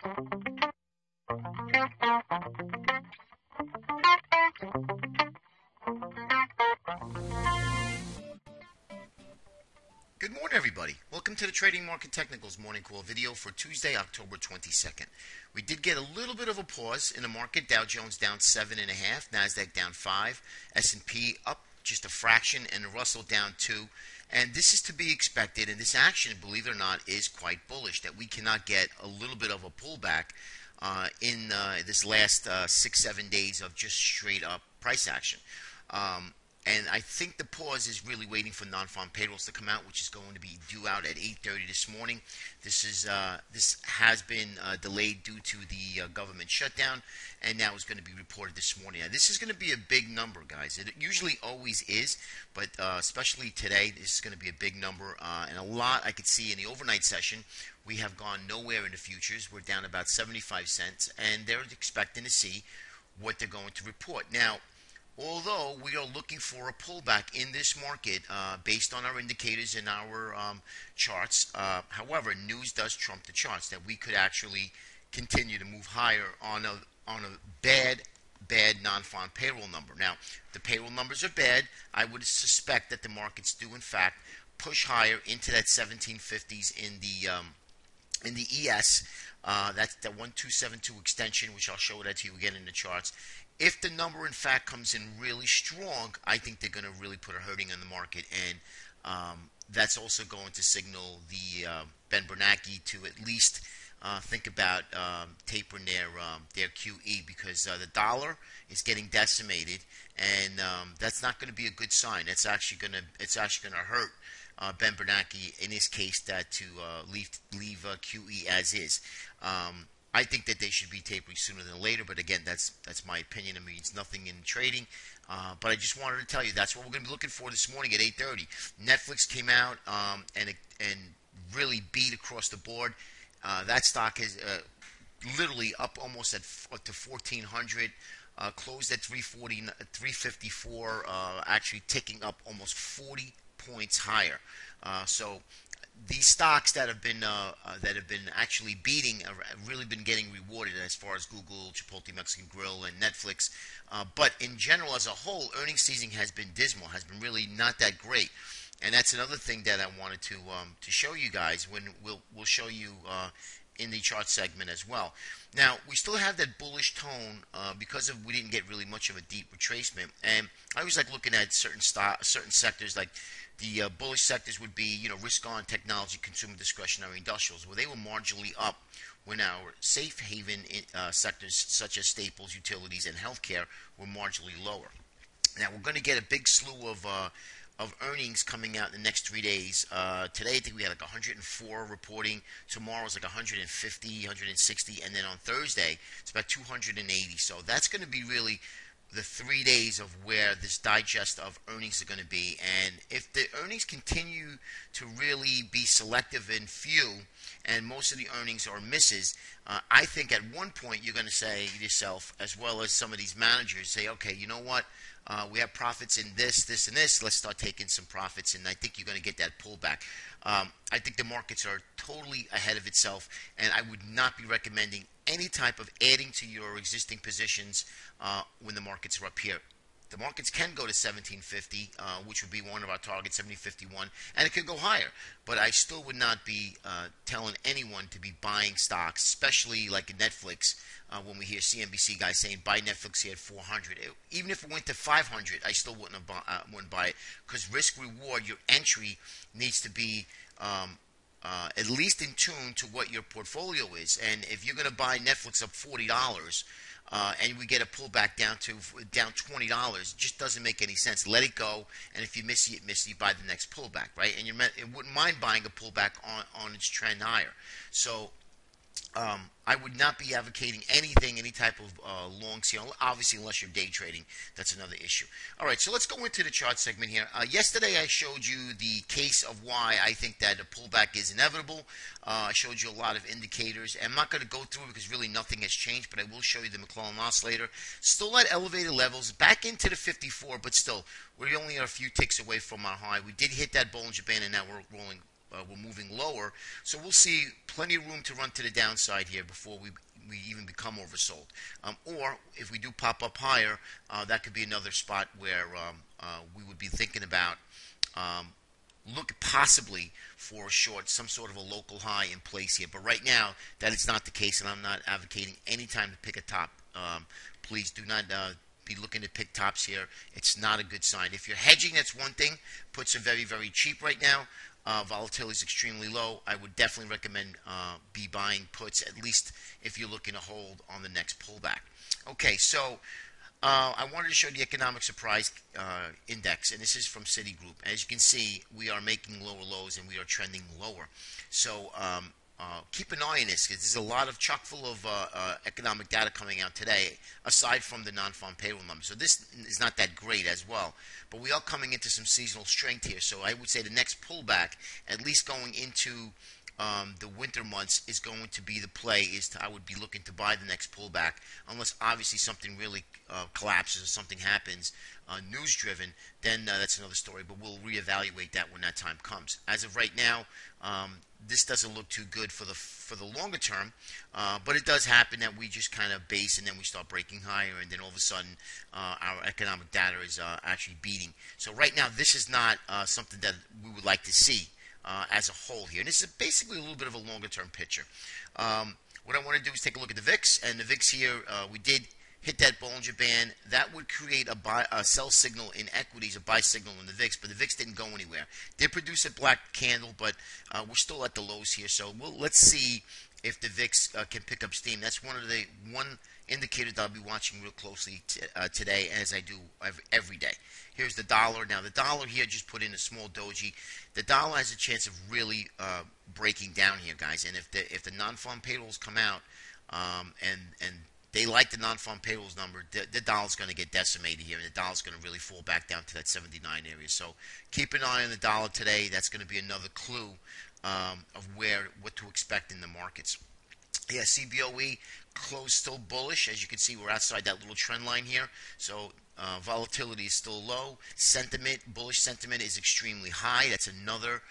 Good morning, everybody. Welcome to the Trading Market Technicals morning call video for Tuesday, October 22nd. We did get a little bit of a pause in the market. Dow Jones down 7.5, Nasdaq down 5, S&P up just a fraction, and the Russell down 2. And this is to be expected, and this action, believe it or not, is quite bullish, that we cannot get a little bit of a pullback in this last 6-7 days of just straight up price action. And I think the pause is really waiting for non-farm payrolls to come out, which is going to be due out at 8:30 this morning. This has been delayed due to the government shutdown, and now it's going to be reported this morning. Now, this is going to be a big number, guys. It usually always is, but especially today, this is going to be a big number. And a lot I could see in the overnight session. We have gone nowhere in the futures. We're down about 75 cents, and they're expecting to see what they're going to report. Now, although we are looking for a pullback in this market based on our indicators and our charts, however, news does trump the charts that we could actually continue to move higher on a bad non-farm payroll number. Now, the payroll numbers are bad. I would suspect that the markets do in fact push higher into that 1750s in the ES. That's the 1272 extension, which I'll show that to you again in the charts. If the number in fact comes in really strong, I think they're going to really put a hurting on the market, and that's also going to signal the Ben Bernanke to at least think about tapering their QE, because the dollar is getting decimated, and that's not going to be a good sign. It's actually going to hurt Ben Bernanke in his case that to leave QE as is. I think that they should be tapering sooner than later, but again, that's my opinion. I mean, it's nothing in trading, but I just wanted to tell you that's what we're going to be looking for this morning at 8:30. Netflix came out and really beat across the board. That stock is literally up almost up to 1,400. Closed at 354, actually ticking up almost 40 points higher. So these stocks that have been actually beating have really been getting rewarded as far as Google, Chipotle Mexican Grill, and Netflix. But in general, as a whole, earnings season has been dismal, has been really not that great. And that's another thing that I wanted to show you guys when we'll show you in the chart segment as well. Now, we still have that bullish tone because we didn't get really much of a deep retracement. And I always like looking at certain sectors, like the bullish sectors would be, risk-on, technology, consumer discretionary, industrials, where they were marginally up when our safe haven sectors such as staples, utilities, and healthcare were marginally lower. Now, we're going to get a big slew of earnings coming out in the next 3 days. Today, I think we had like 104 reporting. Tomorrow's like 150, 160, and then on Thursday, it's about 280. So that's going to be really the 3 days of where this digest of earnings are going to be. And if the earnings continue to really be selective and few, and most of the earnings are misses, I think at one point you're going to say to yourself, as well as some of these managers, say, okay, you know what? We have profits in this, and this. Let's start taking some profits, and I think you're going to get that pullback. I think the markets are totally ahead of itself, and I would not be recommending any type of adding to your existing positions when the markets are up here. The markets can go to 1750, which would be one of our targets, 7051, and it could go higher. But I still would not be telling anyone to be buying stocks, especially like Netflix. When we hear CNBC guys saying buy Netflix here at 400, even if it went to 500, I still wouldn't buy it, because risk reward, your entry needs to be at least in tune to what your portfolio is. And if you're going to buy Netflix up $40. And we get a pullback down $20, it just doesn't make any sense. Let it go, and if you miss it, you buy the next pullback, right? And you wouldn't mind buying a pullback on its trend higher. So I would not be advocating any type of long sale, obviously unless you're day trading. That's another issue. All right, so let's go into the chart segment here. Yesterday I showed you the case of why I think that a pullback is inevitable. I showed you a lot of indicators. I'm not going to go through it because really nothing has changed, but I will show you the McClellan oscillator. Still at elevated levels, back into the 54, but still, we only are a few ticks away from our high. We did hit that Bollinger Band, and now we're rolling we're moving lower. So we'll see plenty of room to run to the downside here before we even become oversold. Or if we do pop up higher, that could be another spot where we would be thinking about look possibly for a short, some sort of a local high in place here. But right now, that is not the case, and I'm not advocating any time to pick a top. Please do not be looking to pick tops here. It's not a good sign. If you're hedging, that's one thing. Puts are very, very cheap right now. Volatility is extremely low. I would definitely recommend be buying puts, at least if you're looking to hold on the next pullback. Okay, so I wanted to show the economic surprise index, and this is from Citigroup. As you can see, we are making lower lows and we are trending lower. So keep an eye on this, because there's a lot of chock full of economic data coming out today, aside from the non-farm payroll numbers. So this is not that great as well. But we are coming into some seasonal strength here. So I would say the next pullback, at least going into the winter months, is going to be the play. I would be looking to buy the next pullback, unless obviously something really collapses or something happens news driven. Then that's another story. But we'll reevaluate that when that time comes. As of right now, this doesn't look too good for the longer term. But it does happen that we just kind of base and then we start breaking higher, and then all of a sudden our economic data is actually beating. So right now, this is not something that we would like to see as a whole here. And this is basically a little bit of a longer-term picture. What I want to do is take a look at the VIX. And the VIX here, we did hit that Bollinger Band. That would create a sell signal in equities, a buy signal in the VIX, but the VIX didn't go anywhere. Did produce a black candle, but we're still at the lows here. So let's see if the VIX can pick up steam. That's one indicator that I'll be watching real closely today, as I do every day. Here's the dollar. Now, the dollar here just put in a small doji. The dollar has a chance of really breaking down here, guys. And if the non-farm payrolls come out and they like the non-farm payrolls number, the dollar's going to get decimated here, and the dollar's going to really fall back down to that 79 area. So keep an eye on the dollar today. That's going to be another clue of what to expect in the markets. Yeah, CBOE closed still bullish. As you can see, we're outside that little trend line here. So volatility is still low. Bullish sentiment is extremely high. That's another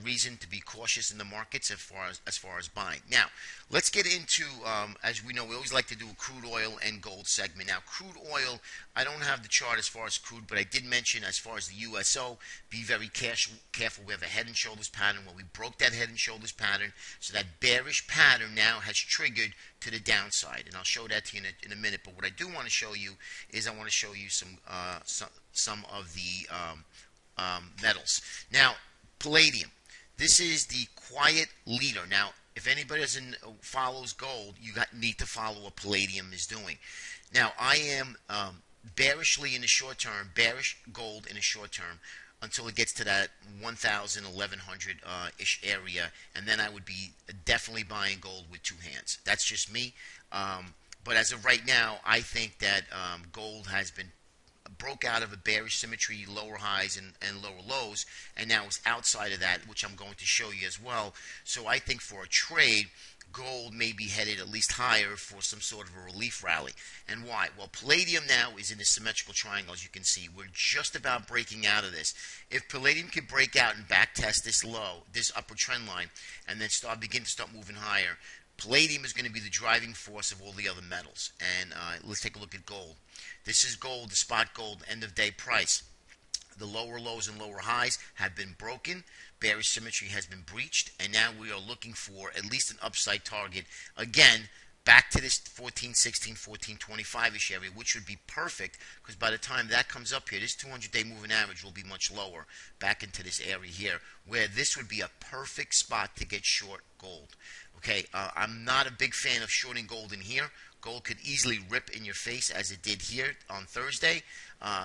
reason to be cautious in the markets as far as buying. Now, let's get into, as we know, we always like to do a crude oil and gold segment. Now, crude oil, I don't have the chart as far as crude, but I did mention as far as the USO, be very careful. We have a head and shoulders pattern where we broke that head and shoulders pattern. So that bearish pattern now has triggered to the downside, and I'll show that to you in a minute. But what I do want to show you is I want to show you some of the metals. Now, palladium. This is the quiet leader. Now, if anybody follows gold, you need to follow what palladium is doing. Now, I am bearishly in the short term, bearish gold in the short term, until it gets to that 1,000, 1,100-ish area, and then I would be definitely buying gold with two hands. That's just me. But as of right now, I think that gold has been broke out of a bearish symmetry, lower highs and lower lows, and now is outside of that, which I'm going to show you as well. So I think for a trade, gold may be headed at least higher for some sort of a relief rally. And why? Well, palladium now is in a symmetrical triangle, as you can see. We're just about breaking out of this. If palladium can break out and back test this low, this upper trend line, and then begin to start moving higher, palladium is going to be the driving force of all the other metals. And let's take a look at gold. This is gold, the spot gold end of day price. The lower lows and lower highs have been broken. Bearish symmetry has been breached, and now we are looking for at least an upside target. Again, back to this 1416, 1425-ish area, which would be perfect, because by the time that comes up here, this 200-day moving average will be much lower, back into this area here, where this would be a perfect spot to get short gold. Okay, I'm not a big fan of shorting gold in here. Gold could easily rip in your face, as it did here on Thursday.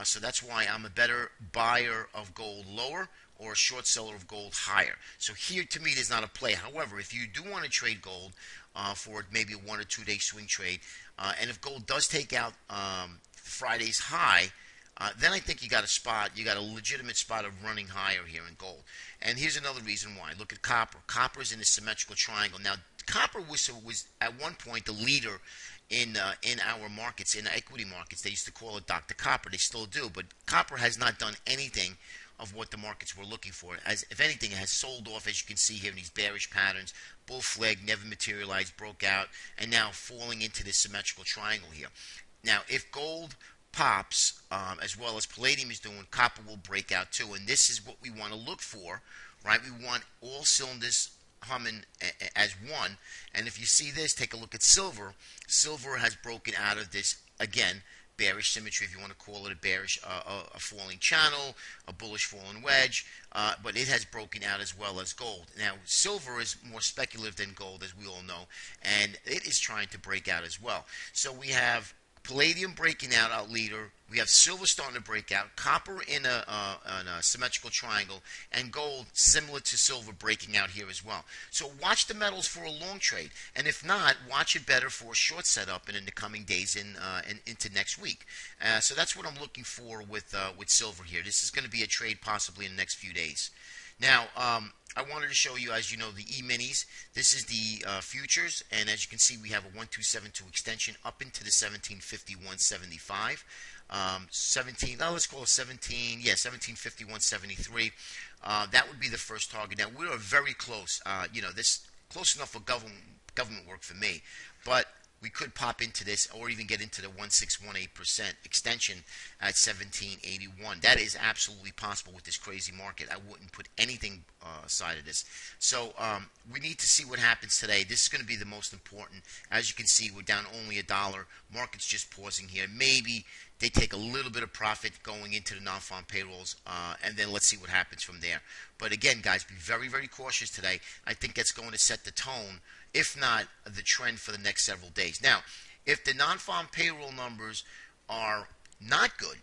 So that's why I'm a better buyer of gold lower or a short seller of gold higher. So here, to me, there's not a play. However, if you do want to trade gold for maybe a 1 or 2 day swing trade, and if gold does take out Friday's high, then I think you got a legitimate spot of running higher here in gold. And here's another reason why. Look at copper. Copper is in a symmetrical triangle. Now, copper was at one point the leader in our markets, in equity markets. They used to call it Dr. Copper. They still do, but copper has not done anything of what the markets were looking for. As if anything, it has sold off, as you can see here in these bearish patterns. Bull flag never materialized, broke out, and now falling into this symmetrical triangle here. Now, if gold pops, as well as palladium is doing, copper will break out too, and this is what we want to look for, right? We want all cylinders humming as one. And if you see this, take a look at silver. Silver has broken out of this, again, bearish symmetry, if you want to call it a bearish, a falling channel, a bullish falling wedge, but it has broken out as well as gold. Now, silver is more speculative than gold, as we all know, and it is trying to break out as well. So we have palladium breaking out, our leader. We have silver starting to break out, copper in a symmetrical triangle, and gold similar to silver breaking out here as well. So watch the metals for a long trade, and if not, watch it better for a short setup in the coming days and into next week. So that's what I'm looking for with silver here. This is going to be a trade possibly in the next few days. Now, I wanted to show you, as you know, the E-minis. This is the futures, and as you can see, we have a 1272 extension up into the 1751.75. 17, let's call it 1751.73. That would be the first target. Now, we are very close. This close enough for government work for me, but we could pop into this or even get into the 1618% extension at 1781. That is absolutely possible with this crazy market. I wouldn't put anything aside of this. So we need to see what happens today. This is going to be the most important. As you can see, we're down only $1. Market's just pausing here. Maybe they take a little bit of profit going into the non-farm payrolls, and then let's see what happens from there. But again, guys, be very, very cautious today. I think that's going to set the tone, if not the trend, for the next several days. Now, if the non-farm payroll numbers are not good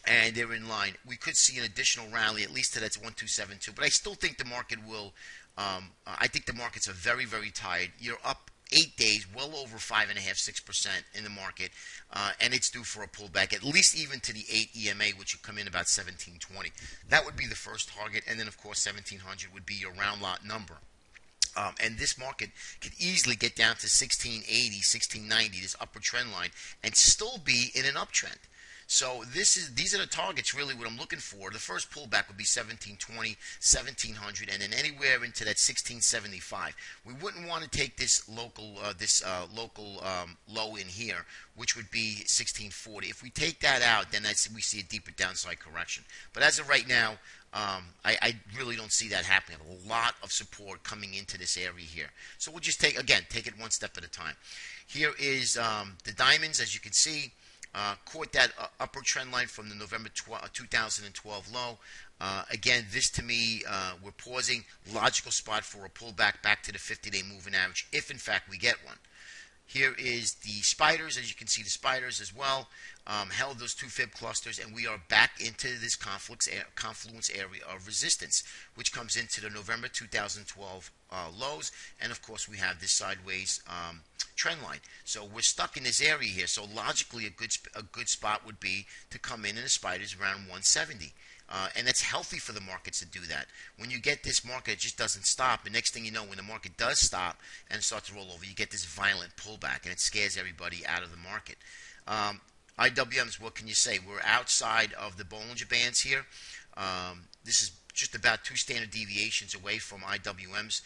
and they're in line, we could see an additional rally, at least to that 1272. But I still think the market will, I think the markets are very, very tired. You're up 8 days, well over 5.5%, 6% in the market, and it's due for a pullback, at least even to the 8 EMA, which would come in about 1720. That would be the first target, and then, of course, 1700 would be your round lot number. And this market could easily get down to 1680, 1690, this upper trend line, and still be in an uptrend. So these are the targets, really, what I'm looking for. The first pullback would be 1720, 1700, and then anywhere into that 1675. We wouldn't want to take this local low in here, which would be 1640. If we take that out, then we see a deeper downside correction. But as of right now, I really don't see that happening. A lot of support coming into this area here. So we'll just take it one step at a time. Here is the diamonds, as you can see. Caught that upper trend line from the November 2012 low. Again, this to me, we're pausing. Logical spot for a pullback back to the 50-day moving average, if in fact we get one. Here is the spiders. As you can see, the spiders as well held those two fib clusters, and we are back into this confluence area of resistance, which comes into the November 2012 lows, and of course we have this sideways trend line. So we're stuck in this area here. So logically, a good spot would be to come in the spiders around 170. And it's healthy for the markets to do that. When you get this market, it just doesn't stop. And next thing you know, when the market does stop and starts to roll over, you get this violent pullback, and it scares everybody out of the market. IWMs, what can you say? We're outside of the Bollinger Bands here. This is just about 2 standard deviations away from IWMs,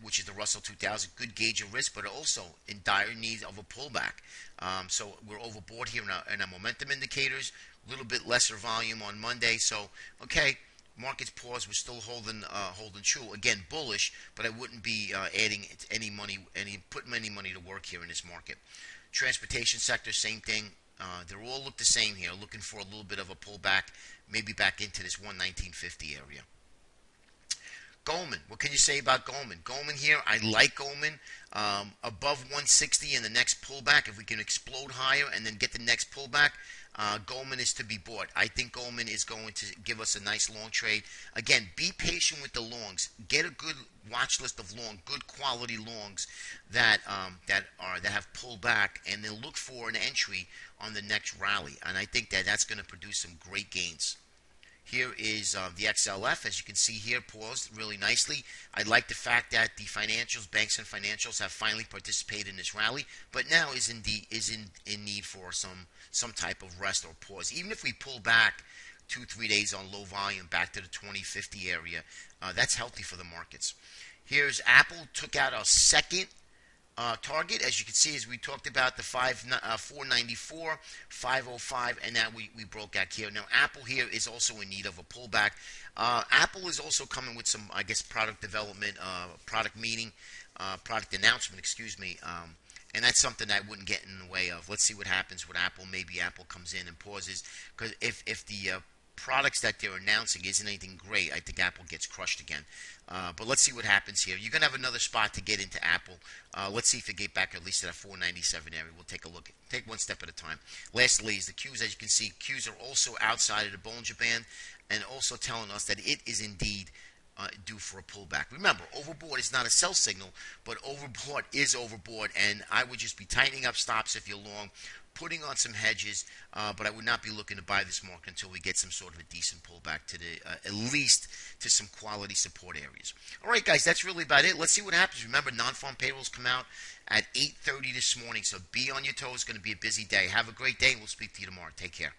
which is the Russell 2000. Good gauge of risk, but also in dire need of a pullback. So we're overbought here in our momentum indicators. A little bit lesser volume on Monday. So, okay, markets pause. We're still holding true. Again, bullish, but I wouldn't be adding any money, putting any money to work here in this market. Transportation sector, same thing. They all look the same here. Looking for a little bit of a pullback, maybe back into this 119.50 area. Goldman, what can you say about Goldman? Goldman here, I like Goldman. Above 160 in the next pullback, if we can explode higher and then get the next pullback, Goldman is to be bought. I think Goldman is going to give us a nice long trade. Again, be patient with the longs. Get a good watch list of good quality longs that have pulled back, and then look for an entry on the next rally. And I think that's going to produce some great gains. Here is the XLF. As you can see here, paused really nicely. I like the fact that the financials, banks and financials, have finally participated in this rally, but now is in need for some type of rest or pause. Even if we pull back 2-3 days on low volume back to the 2050 area, that's healthy for the markets. Here's Apple, took out our second target, as you can see, as we talked about, the 494, 505, and now we broke out here. Now, Apple here is also in need of a pullback. Apple is also coming with some, I guess, product development, product announcement, excuse me, and that's something that I wouldn't get in the way of. Let's see what happens with Apple. Maybe Apple comes in and pauses, because if the products that they're announcing isn't anything great, I think Apple gets crushed again. But let's see what happens here. You're going to have another spot to get into Apple. Let's see if they get back at least to that 497 area. We'll take a look. Take one step at a time. Lastly is the Qs. As you can see, Qs are also outside of the Bollinger Band, and also telling us that it is indeed due for a pullback. Remember, overbought is not a sell signal, but overbought is overbought, and I would just be tightening up stops if you're long, putting on some hedges, but I would not be looking to buy this market until we get some sort of a decent pullback to the at least to some quality support areas. All right, guys, that's really about it. Let's see what happens. Remember, non-farm payrolls come out at 8:30 this morning, so be on your toes. It's going to be a busy day. Have a great day, and we'll speak to you tomorrow. Take care.